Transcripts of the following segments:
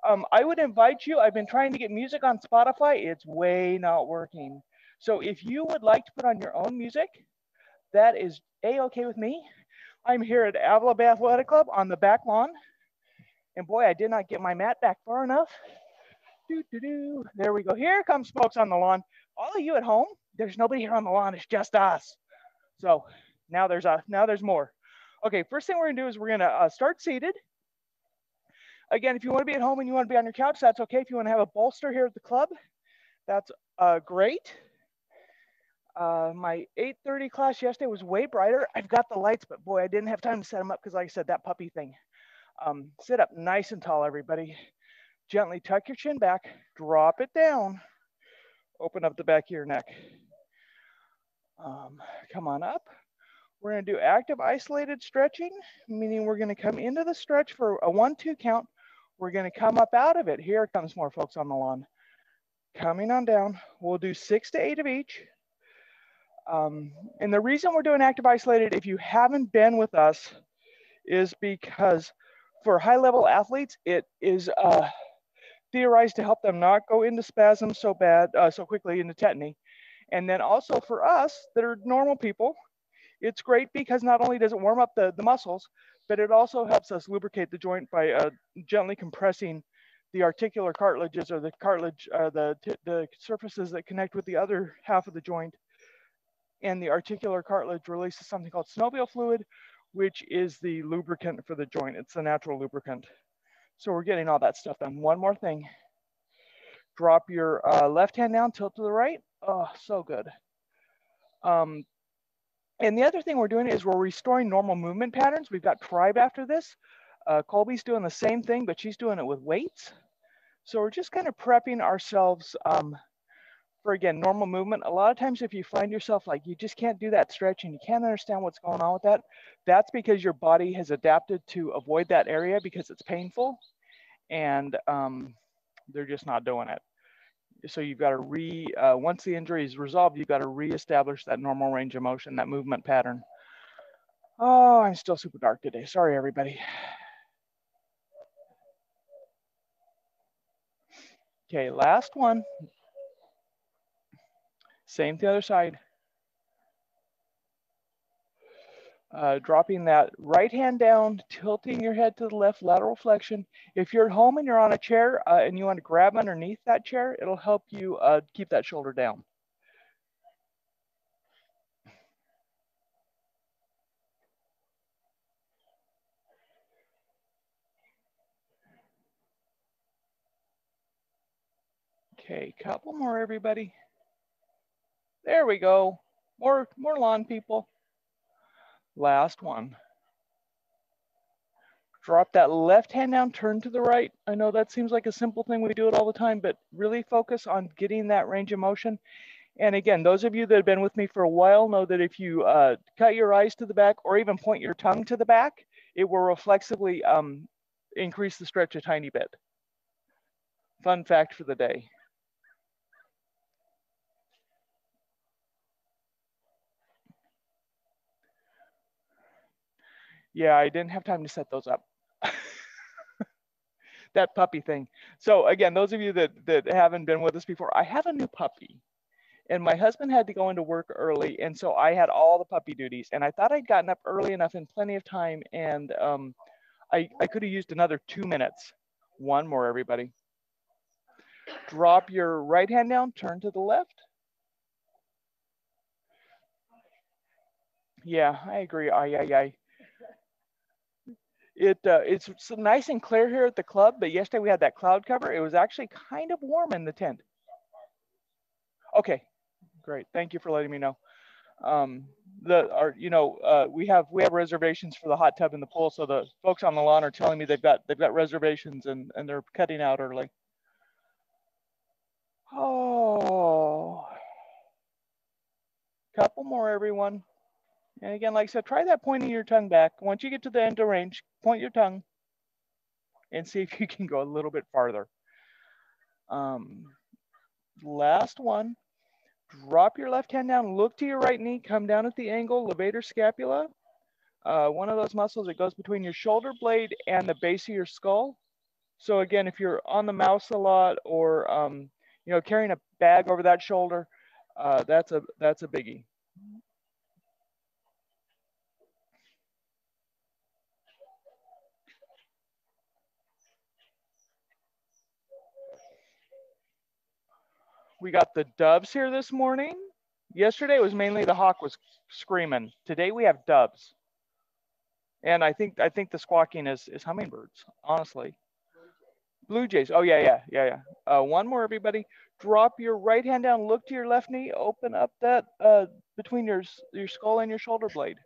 I would invite you. I've been trying to get music on Spotify. It's way not working. So if you would like to put on your own music, that is a-okay with me. I'm here at Avila Bay Athletic Club on the back lawn. And boy, I did not get my mat back far enough. There we go. Here comes Smokes on the lawn. All of you at home, there's nobody here on the lawn. It's just us. So now there's more. Okay, first thing we're gonna do is we're gonna start seated. Again, if you want to be at home and you want to be on your couch, that's okay. If you want to have a bolster here at the club, that's great. My 8:30 class yesterday was way brighter. I've got the lights, but boy, I didn't have time to set them up because, like I said, that puppy thing. Sit up nice and tall, everybody. Gently tuck your chin back, drop it down, open up the back of your neck. Come on up. We're going to do active isolated stretching, meaning we're going to come into the stretch for a 1-2 count. We're going to come up out of it. Here comes more folks on the lawn. Coming on down. We'll do 6 to 8 of each. And the reason we're doing active isolated, if you haven't been with us, is because for high-level athletes, it is theorized to help them not go into spasms so quickly into tetany. And then also for us that are normal people, it's great because not only does it warm up the muscles, but it also helps us lubricate the joint by gently compressing the articular cartilages or the cartilage, the surfaces that connect with the other half of the joint. And the articular cartilage releases something called synovial fluid, which is the lubricant for the joint. It's the natural lubricant. So we're getting all that stuff done. One more thing. Drop your left hand down, tilt to the right. Oh, so good. And the other thing we're doing is we're restoring normal movement patterns. We've got Tribe after this. Colby's doing the same thing, but she's doing it with weights. So we're just kind of prepping ourselves for, again, normal movement. A lot of times if you find yourself like you just can't do that stretch and you can't understand what's going on with that, that's because your body has adapted to avoid that area because it's painful and they're just not doing it. So you've got to once the injury is resolved, you've got to reestablish that normal range of motion, that movement pattern. Oh, I'm still super dark today. Sorry, everybody. Okay, last one. Same to the other side. Dropping that right hand down, tilting your head to the left, lateral flexion. If you're at home and you're on a chair and you want to grab underneath that chair, it'll help you keep that shoulder down. Okay, couple more, everybody. There we go. More lawn people. Last one. Drop that left hand down, turn to the right. I know that seems like a simple thing. We do it all the time, but really focus on getting that range of motion. And again, those of you that have been with me for a while know that if you cut your eyes to the back or even point your tongue to the back, it will reflexively increase the stretch a tiny bit. Fun fact for the day. Yeah, I didn't have time to set those up. That puppy thing. So again, those of you that haven't been with us before, I have a new puppy. And my husband had to go into work early, and so I had all the puppy duties. And I thought I'd gotten up early enough and plenty of time, and I could have used another 2 minutes. One more, everybody. Drop your right hand down, turn to the left. Yeah, I agree. It's nice and clear here at the club, but yesterday we had that cloud cover. It was actually kind of warm in the tent. Okay, great. Thank you for letting me know. We have reservations for the hot tub and the pool, so the folks on the lawn are telling me they've got reservations and they're cutting out early. Oh, couple more, everyone. And again, like I said, try that pointing your tongue back. Once you get to the end of range, point your tongue and see if you can go a little bit farther. Last one. Drop your left hand down, look to your right knee, come down at the angle, levator scapula. One of those muscles that goes between your shoulder blade and the base of your skull. So again, if you're on the mouse a lot or you know, carrying a bag over that shoulder, that's a biggie. We got the doves here this morning. Yesterday was mainly the hawk was screaming. Today we have doves, and I think the squawking is hummingbirds. Honestly, blue jays. Oh yeah. One more, everybody. Drop your right hand down. Look to your left knee. Open up that between your skull and your shoulder blade.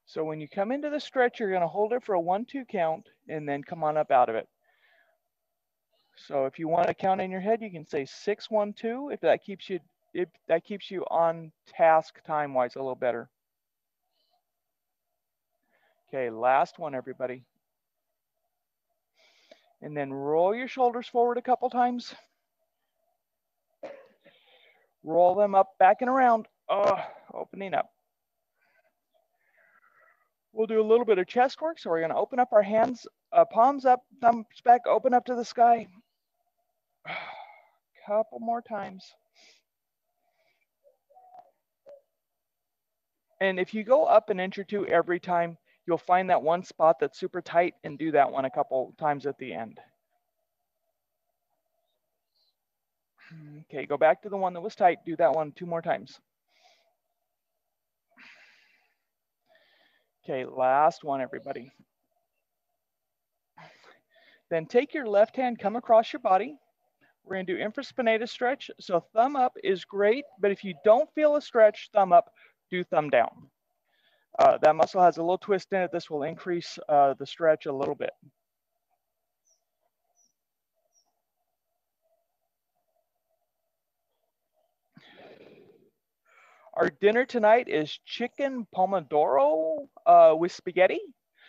So when you come into the stretch, you're going to hold it for a 1-2 count and then come on up out of it. So if you want to count in your head, you can say 6-1-2 if that keeps you on task time-wise a little better. Okay, last one, everybody. And then roll your shoulders forward a couple times. Roll them up, back and around. Opening up. We'll do a little bit of chest work. So we're going to open up our hands, palms up, thumbs back, open up to the sky. Couple more times. And if you go up an inch or two every time, you'll find that one spot that's super tight and do that one a couple times at the end. Okay, go back to the one that was tight. Do that one 2 more times. Okay, last one, everybody. Then take your left hand, come across your body. We're going to do infraspinatus stretch. So thumb up is great, but if you don't feel a stretch, thumb up, do thumb down. That muscle has a little twist in it. This will increase the stretch a little bit. Our dinner tonight is chicken pomodoro with spaghetti.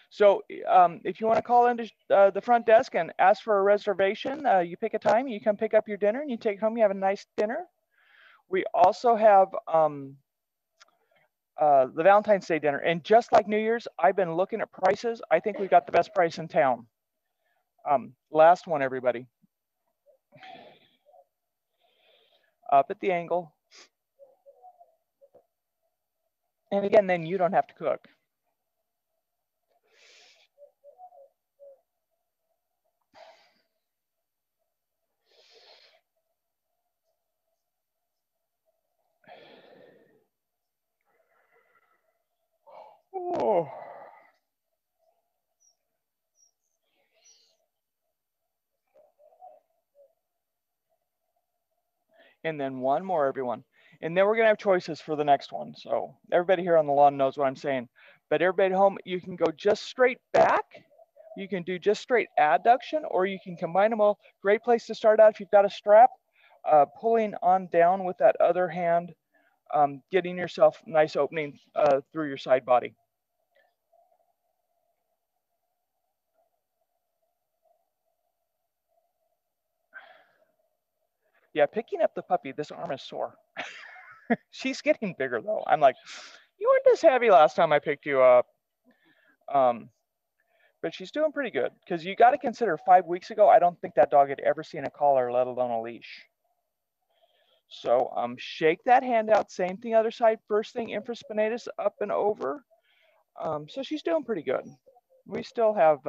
So if you want to call into the front desk and ask for a reservation, you pick a time, you come pick up your dinner, and you take home. You have a nice dinner. We also have the Valentine's Day dinner. And just like New Year's, I've been looking at prices. I think we got the best price in town. Last one, everybody. Up at the angle. And again, then you don't have to cook. Oh. And then one more, everyone. And then we're going to have choices for the next one. So everybody here on the lawn knows what I'm saying. But everybody at home, you can go just straight back. You can do just straight adduction, or you can combine them all. Great place to start out if you've got a strap. Pulling on down with that other hand, getting yourself nice opening through your side body. Yeah, picking up the puppy, this arm is sore. She's getting bigger though. I'm like, you weren't this heavy last time I picked you up. But she's doing pretty good because you got to consider 5 weeks ago, I don't think that dog had ever seen a collar, let alone a leash. So shake that hand out. Same thing other side. First thing, infraspinatus up and over. So she's doing pretty good. We still have,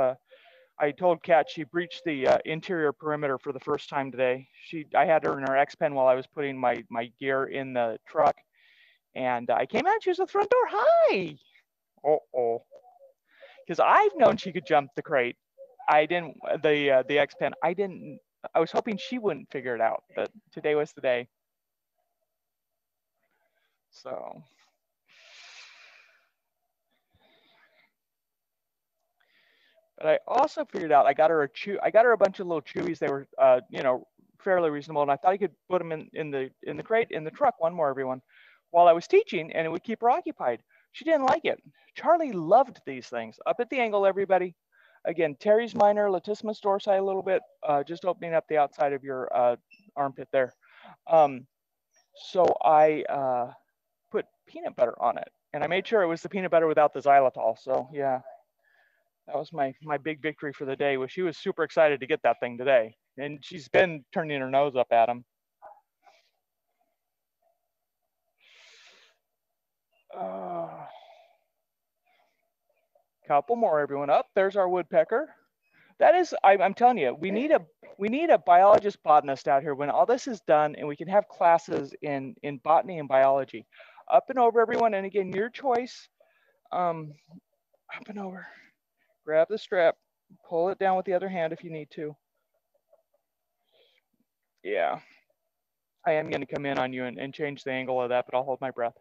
I told Kat she breached the interior perimeter for the first time today. I had her in her X-Pen while I was putting my gear in the truck. And I came out, she was at the front door. Hi. Uh-oh. Because I've known she could jump the crate. I didn't, the X-Pen, I was hoping she wouldn't figure it out, but today was the day. So. But I also figured out I got her a bunch of little chewies. They were, fairly reasonable, and I thought I could put them in the crate in the truck. One more, everyone, while I was teaching, and it would keep her occupied. She didn't like it. Charlie loved these things. Up at the angle, everybody. Again, teres minor, latissimus dorsi a little bit, just opening up the outside of your armpit there. So I put peanut butter on it, and I made sure it was the peanut butter without the xylitol. So yeah, that was my big victory for the day. Was she was super excited to get that thing today, and she's been turning her nose up at him. Couple more, everyone. Up there's our woodpecker. That is, I'm telling you, we need a biologist botanist out here when all this is done, and we can have classes in botany and biology. Up and over, everyone, and again, your choice. Up and over. Grab the strap, pull it down with the other hand if you need to. Yeah, I am going to come in on you and change the angle of that, but I'll hold my breath.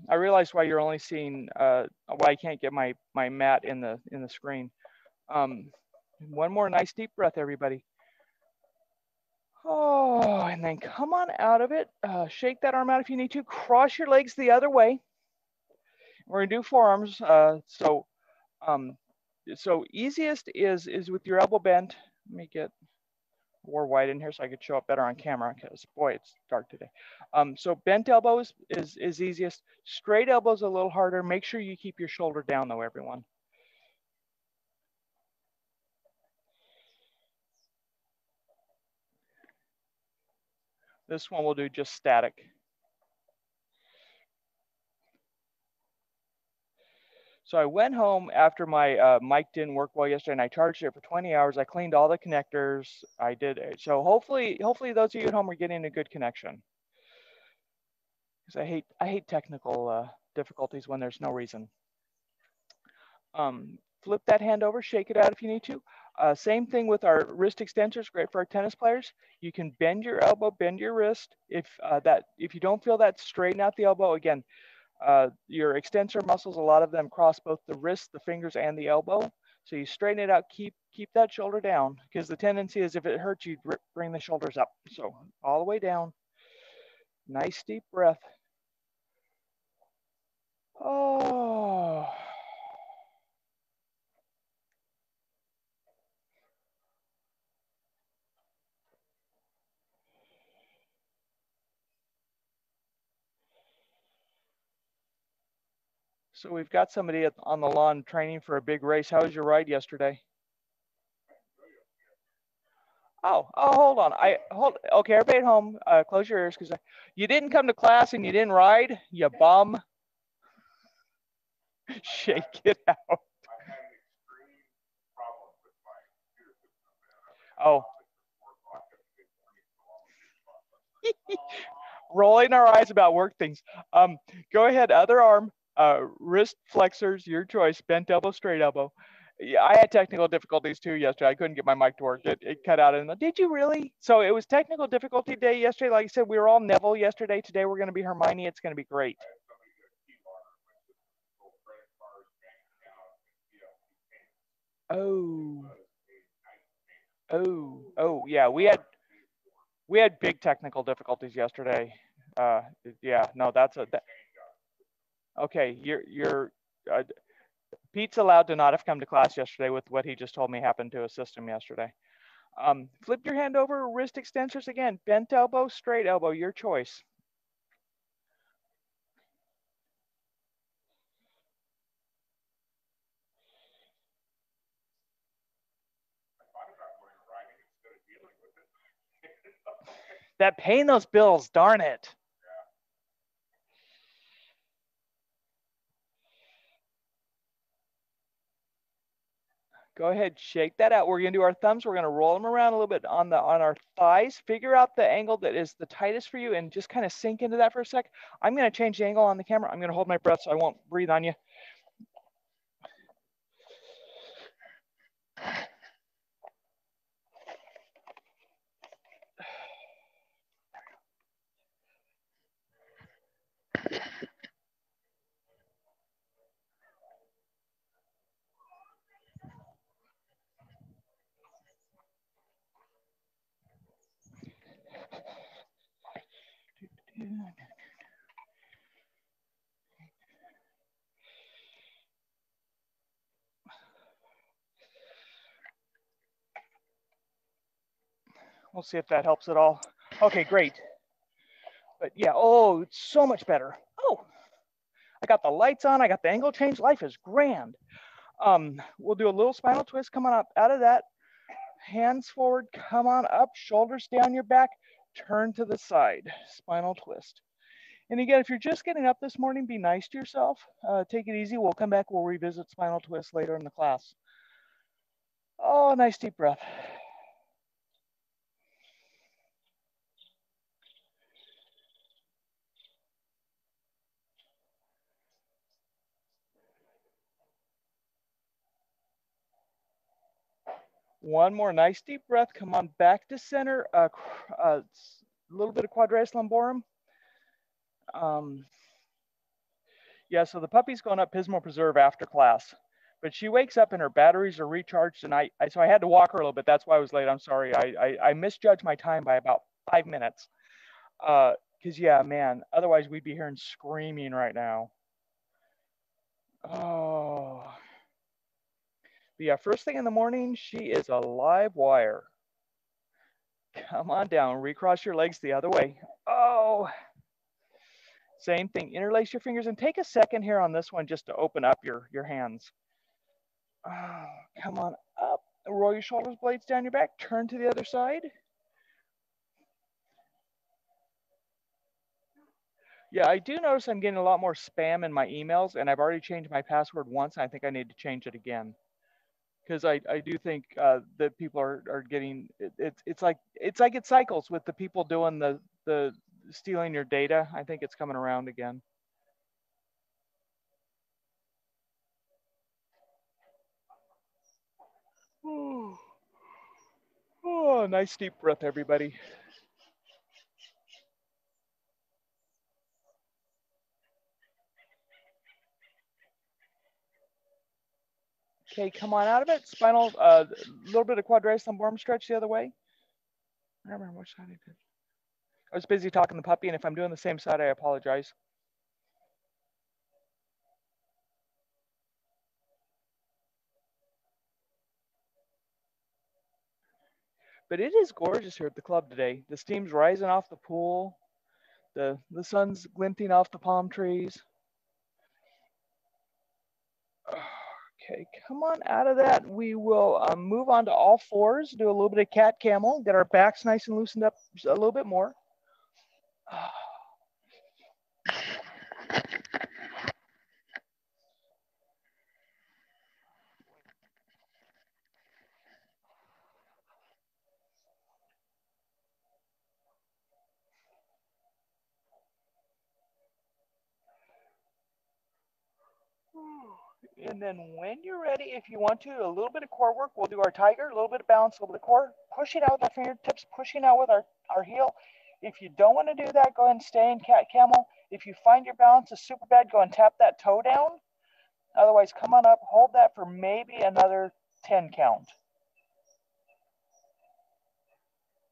I realize why you're only seeing why I can't get my mat in the screen. One more nice deep breath, everybody. Oh, and then come on out of it. Shake that arm out if you need to. Cross your legs the other way. We're gonna do forearms. So easiest is with your elbow bent. Let me get more white in here so I could show up better on camera, because boy, it's dark today. So bent elbows is easiest. Straight elbows a little harder. Make sure you keep your shoulder down though, everyone. This one we'll do just static. So I went home after my mic didn't work well yesterday, and I charged it for 20 hours. I cleaned all the connectors. I did it. So hopefully those of you at home are getting a good connection. Because I hate technical difficulties when there's no reason. Flip that hand over, shake it out if you need to. Same thing with our wrist extensors, great for our tennis players. You can bend your elbow, bend your wrist. If you don't feel that, straighten out the elbow. Again, your extensor muscles, a lot of them cross both the wrist, the fingers, and the elbow. So you straighten it out, keep that shoulder down, because the tendency is if it hurts you, bring the shoulders up. So all the way down. Nice deep breath. Oh. So we've got somebody on the lawn training for a big race. How was your ride yesterday? Oh, hold on. Okay, everybody at home, close your ears, because you didn't come to class and you didn't ride, you bum. Shake it out. Oh. Rolling our eyes about work things. Go ahead, other arm, wrist flexors, your choice, bent elbow, straight elbow. Yeah, I had technical difficulties too yesterday. I couldn't get my mic to work. It cut out. And did you really? So it was technical difficulty day yesterday. Like I said, we were all Neville yesterday. Today we're going to be Hermione. It's going to be great. Oh. Yeah. We had big technical difficulties yesterday. Yeah. No, that's okay. You're Pete's allowed to not have come to class yesterday with what he just told me happened to his system yesterday. Flip your hand over, wrist extensors again. Bent elbow, straight elbow, your choice. That paying those bills, darn it. Go ahead, shake that out. We're gonna do our thumbs. We're gonna roll them around a little bit on our thighs. Figure out the angle that is the tightest for you, and just kind of sink into that for a sec. I'm gonna change the angle on the camera. I'm gonna hold my breath so I won't breathe on you. We'll see if that helps at all. Okay, great. But yeah, oh, it's so much better. Oh, I got the lights on. I got the angle change. Life is grand. We'll do a little spinal twist. Come on up out of that. Hands forward. Come on up. Shoulders down your back. Turn to the side. Spinal twist. And again, if you're just getting up this morning, be nice to yourself. Take it easy. We'll come back. We'll revisit spinal twist later in the class. Oh, nice deep breath. One more nice deep breath. Come on back to center. A little bit of quadratus lumborum. Yeah, so the puppy's going up Pismo Preserve after class, but she wakes up and her batteries are recharged, and so I had to walk her a little bit. That's why I was late. I'm sorry. I misjudged my time by about 5 minutes. Because yeah, man, otherwise we'd be hearing screaming right now. Oh. But yeah, first thing in the morning, she is a live wire. Come on down, recross your legs the other way. Oh. Same thing, interlace your fingers and take a second here on this one just to open up your hands. Oh, come on up, roll your shoulders blades down your back, turn to the other side. Yeah, I do notice I'm getting a lot more spam in my emails, and I've already changed my password once, and I think I need to change it again. Because I do think that people are getting, it's like it cycles with the people doing the stealing your data. I think it's coming around again. Oh, nice deep breath, everybody. Okay, come on out of it. Spinal, a little bit of quadratus lumborum stretch the other way. I don't remember which side I did. I was busy talking to the puppy, and if I'm doing the same side, I apologize. But it is gorgeous here at the club today. The steam's rising off the pool. The sun's glinting off the palm trees. Okay, come on out of that. We will move on to all fours, do a little bit of cat camel, get our backs nice and loosened up a little bit more. And then when you're ready, if you want to, a little bit of core work, we'll do our tiger, a little bit of balance, a little bit of core, pushing out with our fingertips, pushing out with our heel. If you don't want to do that, go ahead and stay in cat camel. If you find your balance is super bad, go and tap that toe down. Otherwise, come on up, hold that for maybe another 10 count.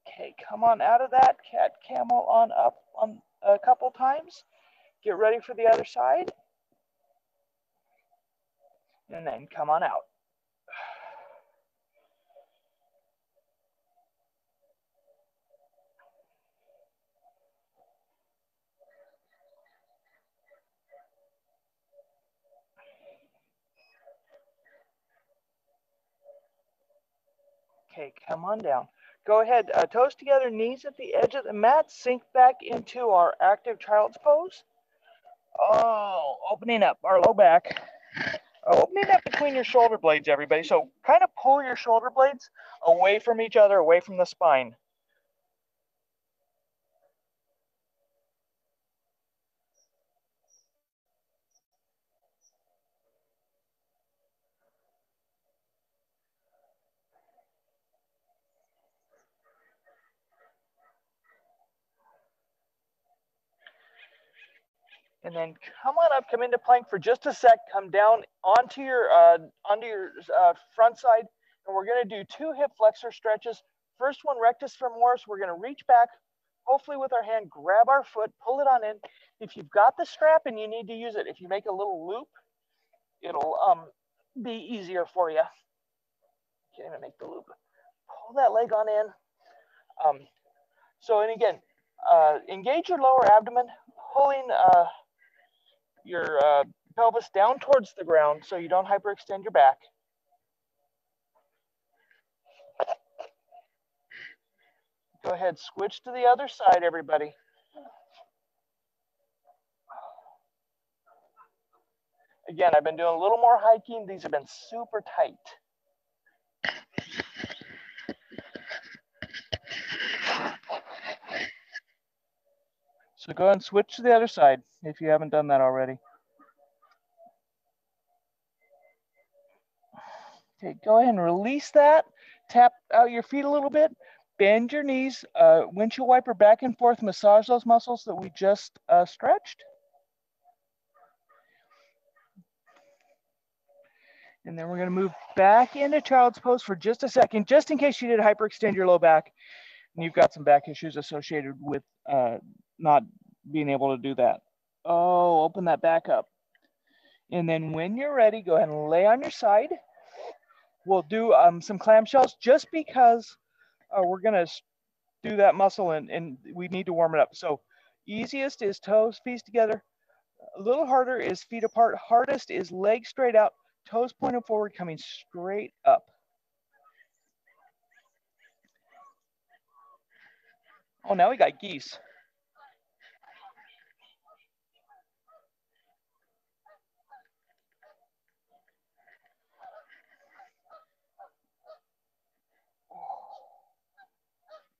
Okay, come on out of that, cat camel on up on a couple times. Get ready for the other side. And then come on out. Okay, come on down. Go ahead, toes together, knees at the edge of the mat, sink back into our active child's pose. Oh, opening up our low back. Opening up between your shoulder blades, everybody. So kind of pull your shoulder blades away from each other, away from the spine. And then come on up, come into plank for just a sec. Come down onto your front side, and we're going to do 2 hip flexor stretches. First one, rectus femoris. We're going to reach back, hopefully with our hand, grab our foot, pull it on in. If you've got the strap and you need to use it, if you make a little loop, it'll be easier for you. Can't even make the loop. Pull that leg on in. So, and again, engage your lower abdomen, pulling your pelvis down towards the ground so you don't hyperextend your back. Go ahead, switch to the other side, everybody. Again, I've been doing a little more hiking. These have been super tight. So go ahead and switch to the other side if you haven't done that already. Okay, go ahead and release that. Tap out your feet a little bit. Bend your knees. Windshield wiper back and forth. Massage those muscles that we just stretched. And then we're going to move back into child's pose for just a second, just in case you did hyperextend your low back and you've got some back issues associated with not being able to do that. Oh, open that back up. And then when you're ready, go ahead and lay on your side. We'll do some clamshells just because we're going to do that muscle and we need to warm it up. So easiest is toes, feet together. A little harder is feet apart. Hardest is legs straight out, toes pointed forward, coming straight up. Oh, now we got geese.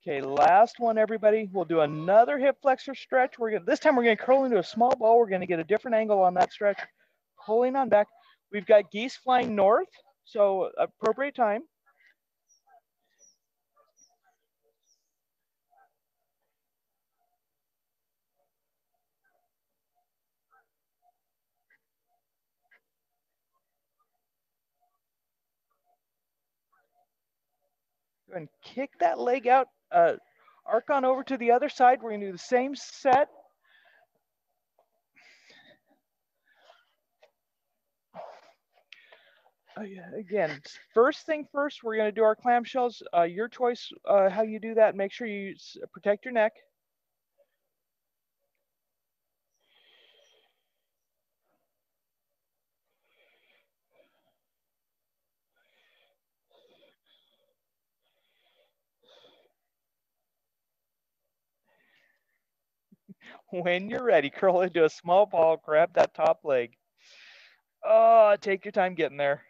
Okay, last one, everybody. We'll do another hip flexor stretch. This time we're gonna curl into a small ball. We're gonna get a different angle on that stretch. Pulling on back. We've got geese flying north, so appropriate time. Go ahead and kick that leg out. Arc on over to the other side. We're gonna do the same set. Again, first thing first, we're going to do our clamshells. Your choice how you do that. Make sure you protect your neck. When you're ready, curl into a small ball, grab that top leg. Oh, take your time getting there.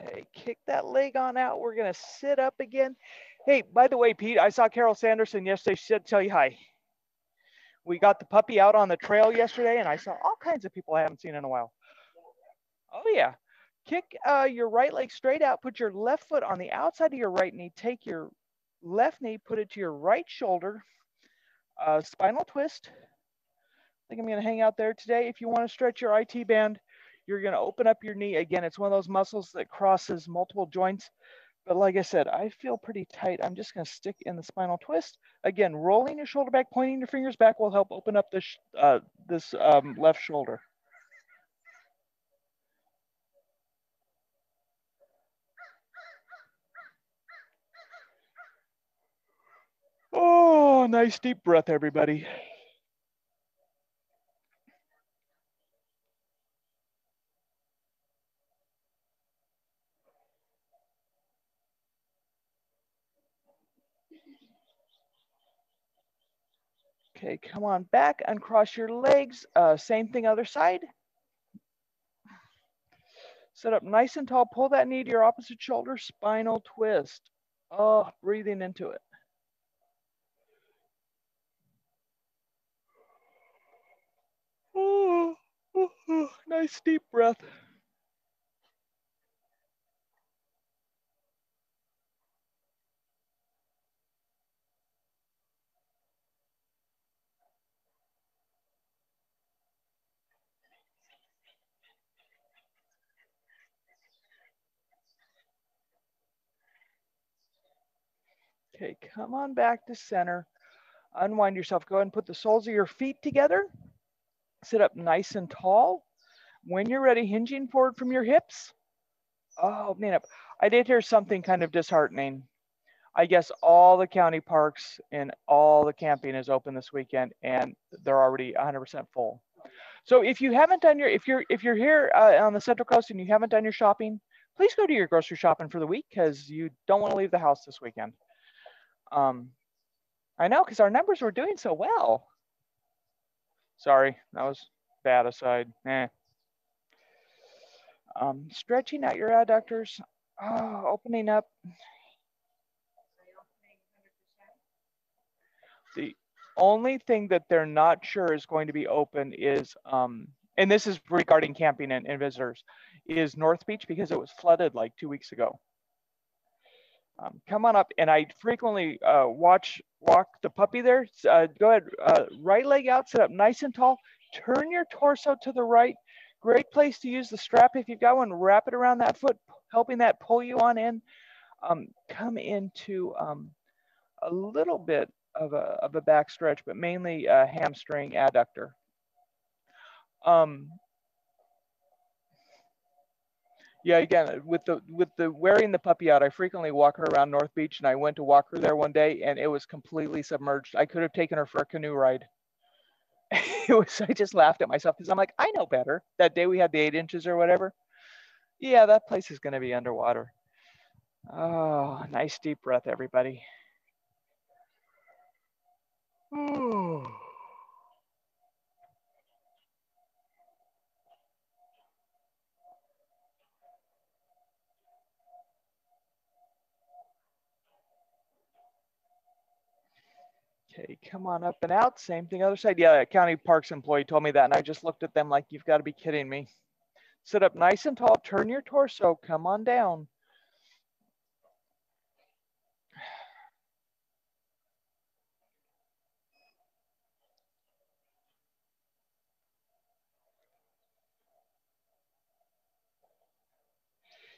Okay, kick that leg on out. We're going to sit up again. Hey, by the way, Pete, I saw Carol Sanderson yesterday. She said, tell you hi. We got the puppy out on the trail yesterday, and I saw all kinds of people I haven't seen in a while. Oh, yeah. Kick your right leg straight out. Put your left foot on the outside of your right knee. Take your left knee, put it to your right shoulder. Spinal twist. I think I'm going to hang out there today. If you want to stretch your IT band, you're going to open up your knee. Again, it's one of those muscles that crosses multiple joints. But like I said, I feel pretty tight. I'm just going to stick in the spinal twist. Again, rolling your shoulder back, pointing your fingers back will help open up this left shoulder. Oh, nice deep breath, everybody. Okay, come on back, uncross your legs. Same thing, other side. Sit up nice and tall. Pull that knee to your opposite shoulder. Spinal twist. Oh, breathing into it. Oh, nice deep breath. Okay, come on back to center. Unwind yourself. Go ahead and put the soles of your feet together. Sit up nice and tall. When you're ready, hinging forward from your hips. Oh, man, I did hear something kind of disheartening. I guess all the county parks and all the camping is open this weekend, and they're already 100% full. So if you haven't done your, if you're here on the Central Coast and you haven't done your shopping, please go do your grocery shopping for the week because you don't want to leave the house this weekend. I know because our numbers were doing so well. Sorry, that was bad aside. Stretching out your adductors, opening up. The only thing that they're not sure is going to be open is, and this is regarding camping and visitors, is North Beach because it was flooded like 2 weeks ago. Come on up, and I frequently walk the puppy there. Go ahead, right leg out, sit up nice and tall. Turn your torso to the right. Great place to use the strap if you've got one. Wrap it around that foot, helping that pull you on in. Come into a little bit of a back stretch, but mainly a hamstring adductor. Yeah, again, with the wearing the puppy out, I frequently walk her around North Beach, and I went to walk her there one day, and it was completely submerged. I could have taken her for a canoe ride. I just laughed at myself because I'm like, I know better. That day we had the 8 inches or whatever. Yeah, that place is going to be underwater. Oh, nice deep breath, everybody. Oh. Okay, come on up and out. Same thing, other side. Yeah, a county parks employee told me that, and I just looked at them like, you've got to be kidding me. Sit up nice and tall. Turn your torso. Come on down.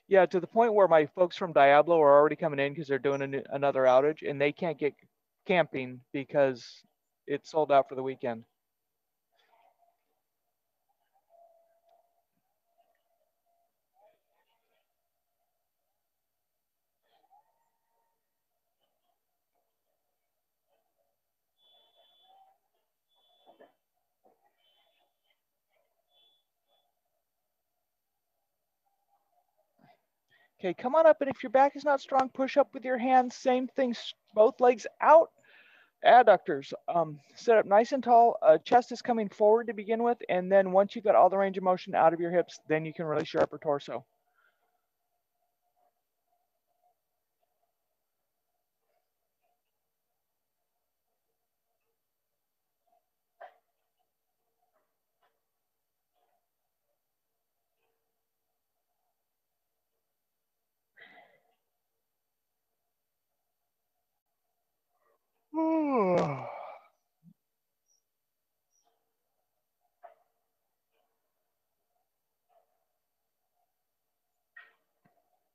Yeah, to the point where my folks from Diablo are already coming in because they're doing another outage, and they can't get camping because it's sold out for the weekend. Okay, come on up, and if your back is not strong, push up with your hands. Same thing, both legs out. Adductors, sit up nice and tall. Chest is coming forward to begin with, and then once you've got all the range of motion out of your hips, then you can release your upper torso.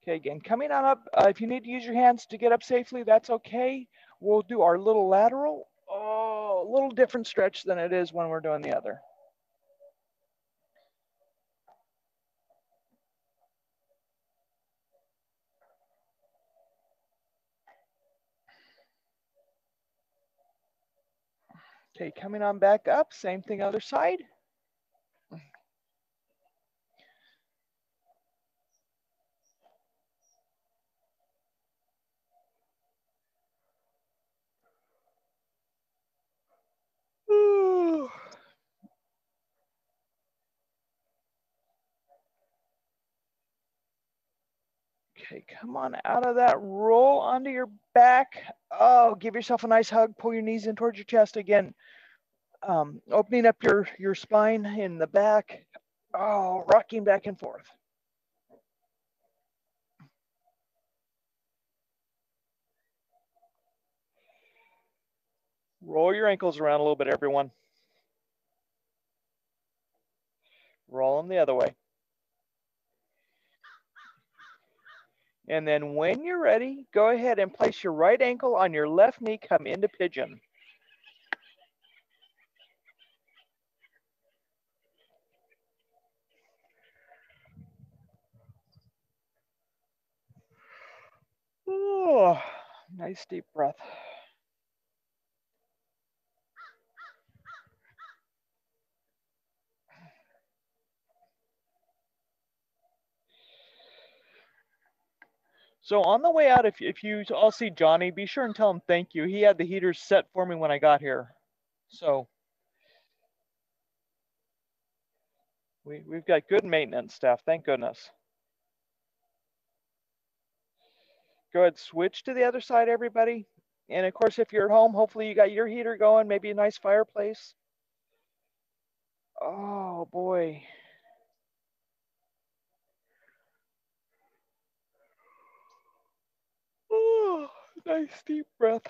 Okay, again, coming on up. If you need to use your hands to get up safely, that's okay. We'll do our little lateral. Oh, a little different stretch than it is when we're doing the other. Okay, coming on back up. Same thing, other side. Okay, come on out of that. Roll onto your back. Oh, give yourself a nice hug. Pull your knees in towards your chest again. Opening up your spine in the back. Oh, rocking back and forth. Roll your ankles around a little bit, everyone. Roll them the other way. And then when you're ready, go ahead and place your right ankle on your left knee, come into pigeon. Oh, nice deep breath. So on the way out, if you all see Johnny, be sure and tell him thank you. He had the heaters set for me when I got here. So we've got good maintenance staff, thank goodness. Go ahead, switch to the other side, everybody. And of course, if you're at home, hopefully you got your heater going, maybe a nice fireplace. Oh boy. Oh, nice deep breath.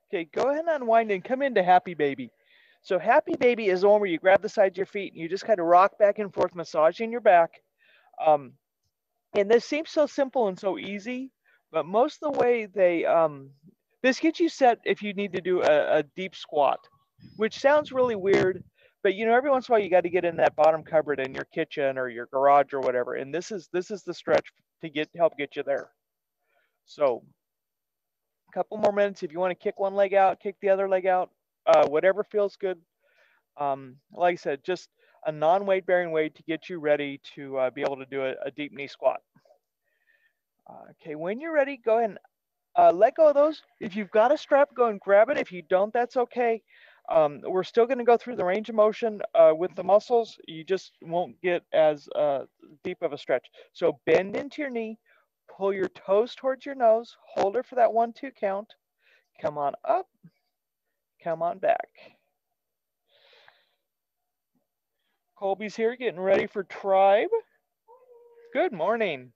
Okay, go ahead and unwind and come into Happy Baby. So Happy Baby is the one where you grab the sides of your feet and you just kind of rock back and forth, massaging your back. Um, and this seems so simple and so easy, but most of the way this gets you set if you need to do a deep squat, which sounds really weird, but every once in a while you got to get in that bottom cupboard in your kitchen or your garage or whatever, and this is the stretch to help get you there. So a couple more minutes. If you want to kick one leg out, kick the other leg out, whatever feels good. Like I said, just a non-weight bearing way to get you ready to be able to do a deep knee squat. Okay, when you're ready, go ahead and let go of those. If you've got a strap, go and grab it. If you don't, that's okay. We're still going to go through the range of motion with the muscles. You just won't get as deep of a stretch. So bend into your knee, pull your toes towards your nose, hold it for that 1-2 count. Come on up, come on back. Colby's here getting ready for tribe. Good morning.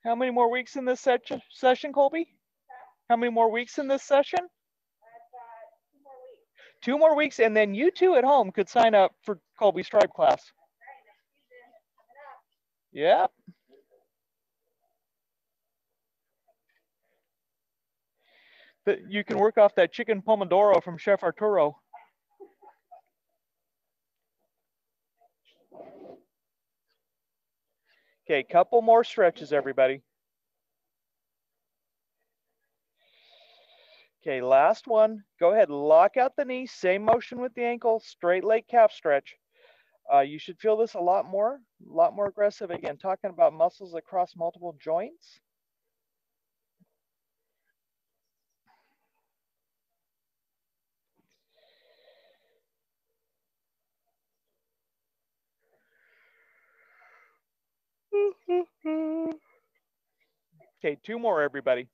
How many more weeks in this session, Colby? How many more weeks in this session? 2 more weeks, and then you two at home could sign up for Colby's tribe class. Yeah. You can work off that chicken pomodoro from Chef Arturo. Okay, couple more stretches, everybody. Okay, last one. Go ahead, lock out the knee, same motion with the ankle, straight leg calf stretch. You should feel this a lot more aggressive. Again, talking about muscles across multiple joints. Okay, 2 more, everybody.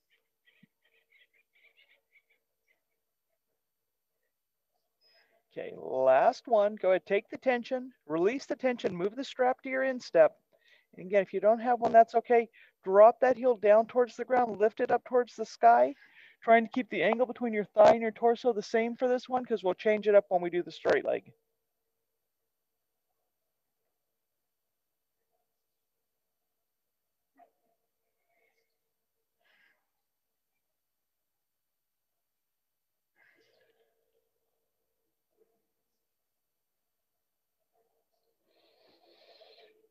Okay, last one. Go ahead, take the tension, release the tension, move the strap to your instep. And again, if you don't have one, that's okay. Drop that heel down towards the ground, lift it up towards the sky, trying to keep the angle between your thigh and your torso the same for this one because we'll change it up when we do the straight leg.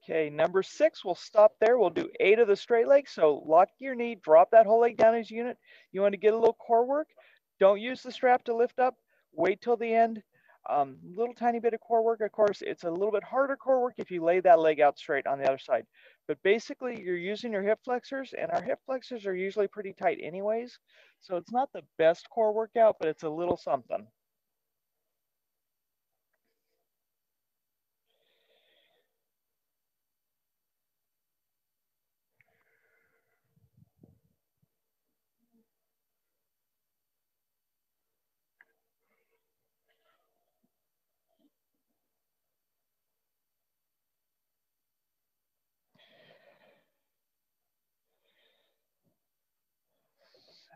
Okay, number 6, we'll stop there. We'll do 8 of the straight legs. So lock your knee, drop that whole leg down as a unit. You want to get a little core work. Don't use the strap to lift up. Wait till the end. Little tiny bit of core work. Of course, it's a little bit harder core work if you lay that leg out straight on the other side. But basically, you're using your hip flexors, and our hip flexors are usually pretty tight anyways. So it's not the best core workout, but it's a little something.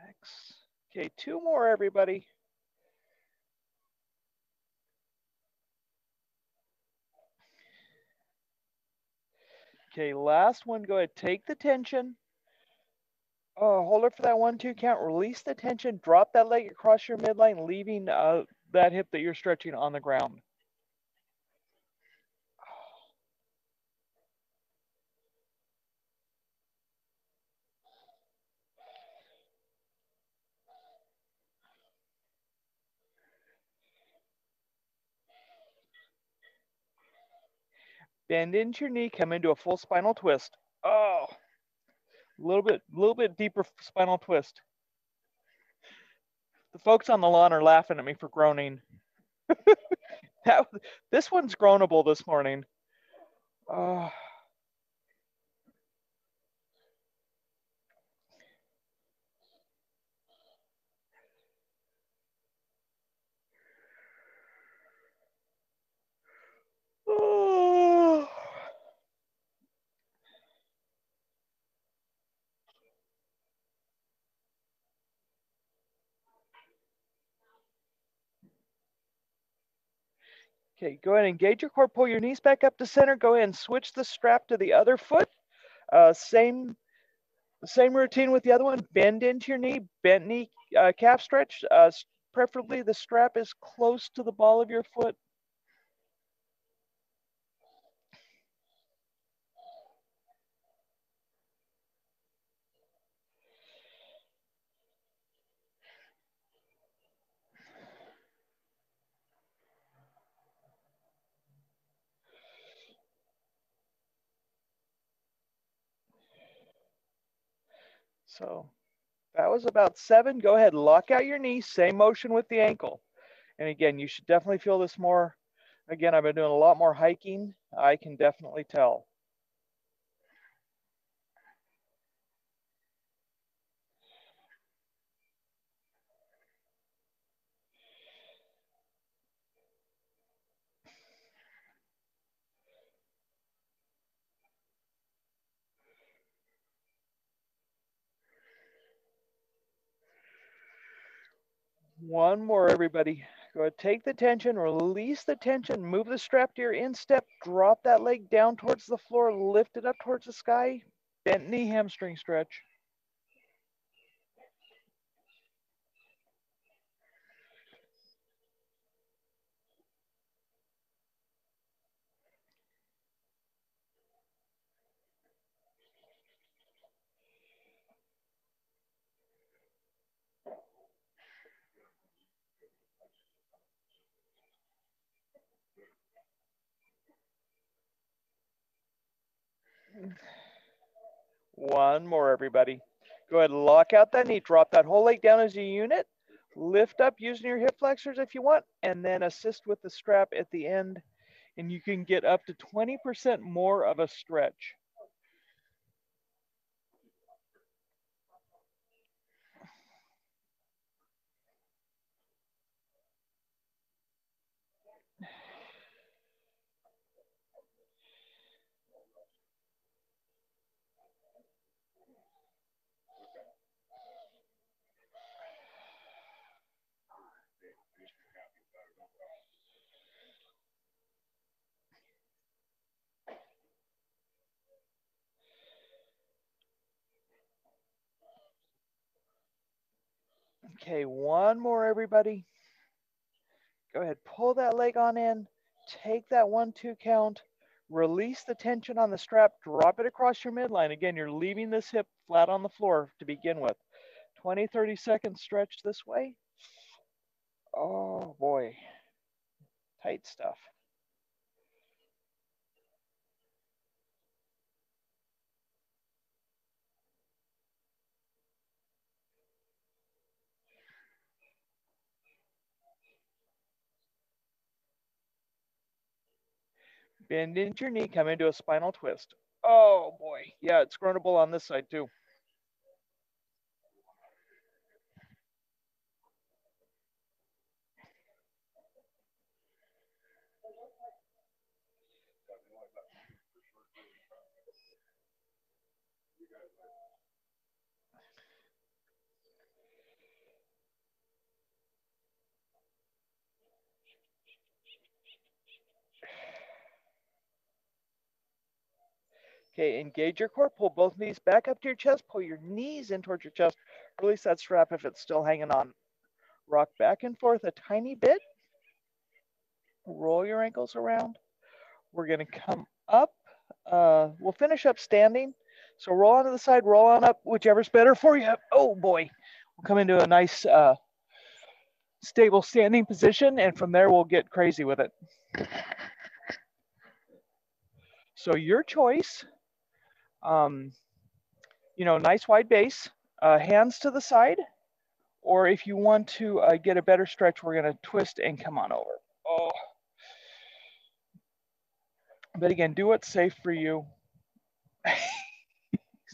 6. Okay, 2 more, everybody. Okay, last one. Go ahead, take the tension. Oh, hold it for that 1-2 count. Release the tension. Drop that leg across your midline, leaving that hip that you're stretching on the ground. Bend into your knee. Come into a full spinal twist. Oh, a little bit deeper spinal twist. The folks on the lawn are laughing at me for groaning. This one's groanable this morning. Oh. Oh. Okay, go ahead and engage your core. Pull your knees back up to center. Go ahead and switch the strap to the other foot. Same routine with the other one. Bend into your knee, bent knee calf stretch. Preferably the strap is close to the ball of your foot. So that was about 7. Go ahead, lock out your knee. Same motion with the ankle. And again, you should definitely feel this more. Again, I've been doing a lot more hiking. I can definitely tell. One more, everybody. Go ahead, take the tension, release the tension, move the strap to your instep, drop that leg down towards the floor, lift it up towards the sky, bent knee hamstring stretch. One more, everybody. Go ahead, lock out that knee, drop that whole leg down as a unit, lift up using your hip flexors if you want, and then assist with the strap at the end, and you can get up to 20% more of a stretch. Okay, one more, everybody. Go ahead, pull that leg on in, take that 1-2 count, release the tension on the strap, drop it across your midline. Again, you're leaving this hip flat on the floor to begin with. 20, 30 seconds stretch this way. Oh boy, tight stuff. Bend into your knee, come into a spinal twist. Oh boy, yeah, it's groanable on this side too. Okay, engage your core. Pull both knees back up to your chest. Pull your knees in towards your chest. Release that strap if it's still hanging on. Rock back and forth a tiny bit. Roll your ankles around. We're going to come up. We'll finish up standing. So roll onto the side, roll on up, whichever's better for you. Oh boy. We'll come into a nice stable standing position, and from there we'll get crazy with it. So your choice. Nice wide base, hands to the side, or if you want to get a better stretch, we're going to twist and come on over. Oh. But again, do what's safe for you.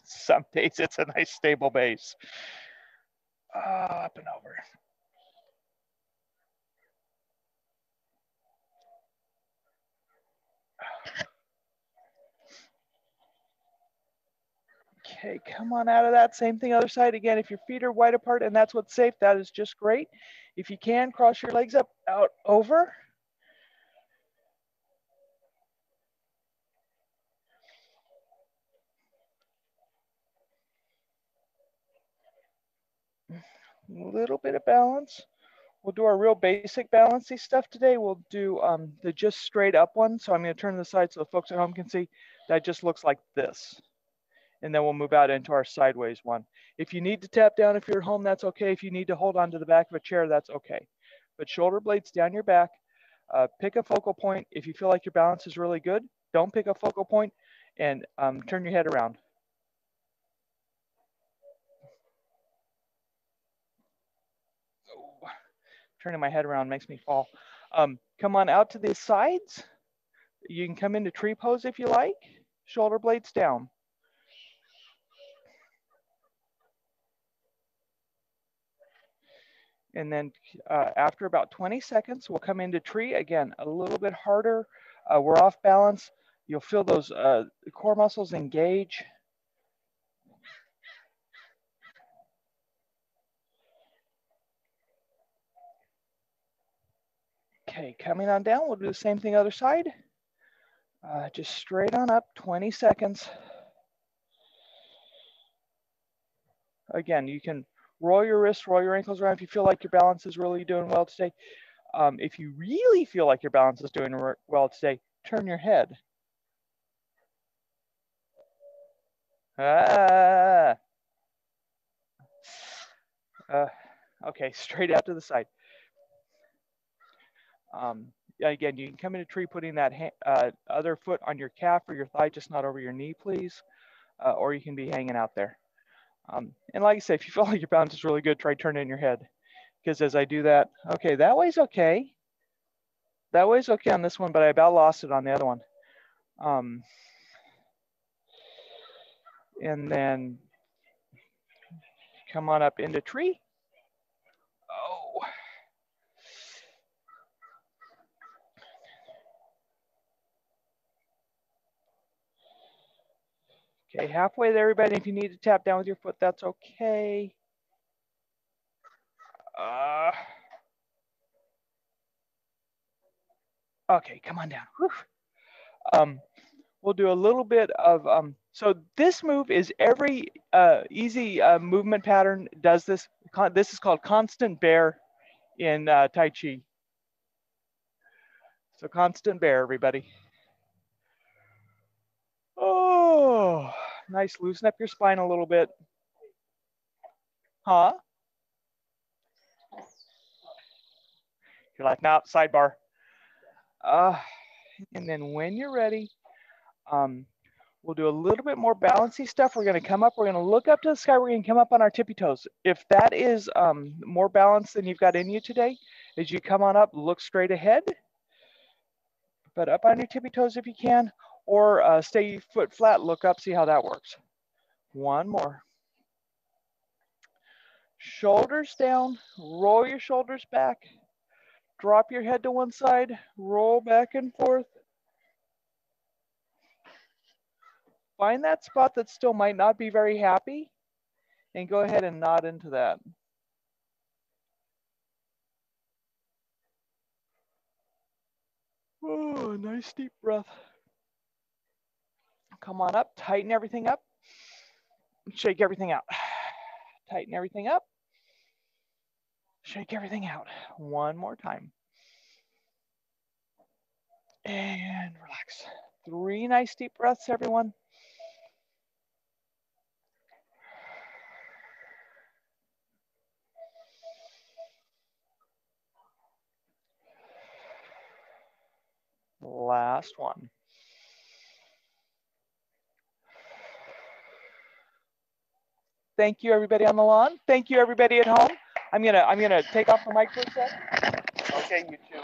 Some days it's a nice stable base. Up and over. Okay, come on out of that. Same thing other side. Again, if your feet are wide apart and that's what's safe, that is just great. If you can, cross your legs up, out, over. A little bit of balance. We'll do our real basic balancey stuff today. We'll do the just straight up one. So I'm going to turn to the side so the folks at home can see. That just looks like this. And then we'll move out into our sideways one. If you need to tap down if you're at home, that's okay. If you need to hold on to the back of a chair, that's okay. But shoulder blades down your back. Pick a focal point. If you feel like your balance is really good, don't pick a focal point and turn your head around. Oh, turning my head around makes me fall. Come on out to the sides. You can come into tree pose if you like. Shoulder blades down. And then after about 20 seconds, we'll come into tree. Again, a little bit harder. We're off balance. You'll feel those core muscles engage. Okay, coming on down, we'll do the same thing other side. Just straight on up, 20 seconds. Again, you can roll your wrists, roll your ankles around if you feel like your balance is really doing well today. If you really feel like your balance is doing well today, turn your head. Okay, straight out to the side. Again, you can come into tree putting that other foot on your calf or your thigh, just not over your knee, please. Or you can be hanging out there. And like I say, if you feel like your balance is really good, try turning your head. Because as I do that, okay, that way's okay. That way's okay on this one, but I about lost it on the other one. And then come on up into tree. Oh. Okay, halfway there, everybody. If you need to tap down with your foot, that's okay. Okay, come on down. We'll do a little bit of, so this move is every easy movement pattern does this. This is called constant bear in Tai Chi. So constant bear, everybody. Oh, nice. Loosen up your spine a little bit. Huh? You're like, nah, sidebar. And then when you're ready, we'll do a little bit more balancy stuff. We're going to come up. We're going to look up to the sky. We're going to come up on our tippy toes. If that is more balance than you've got in you today, as you come on up, look straight ahead, but up on your tippy toes if you can, or stay foot flat, look up, see how that works. One more. Shoulders down, roll your shoulders back, drop your head to one side, roll back and forth. Find that spot that still might not be very happy and go ahead and nod into that. Oh, nice deep breath. Come on up, tighten everything up, shake everything out. Tighten everything up, shake everything out. One more time. And relax. 3 nice deep breaths, everyone. Last one. Thank you, everybody on the lawn. Thank you, everybody at home. I'm gonna take off the mic for a sec. Okay, you too.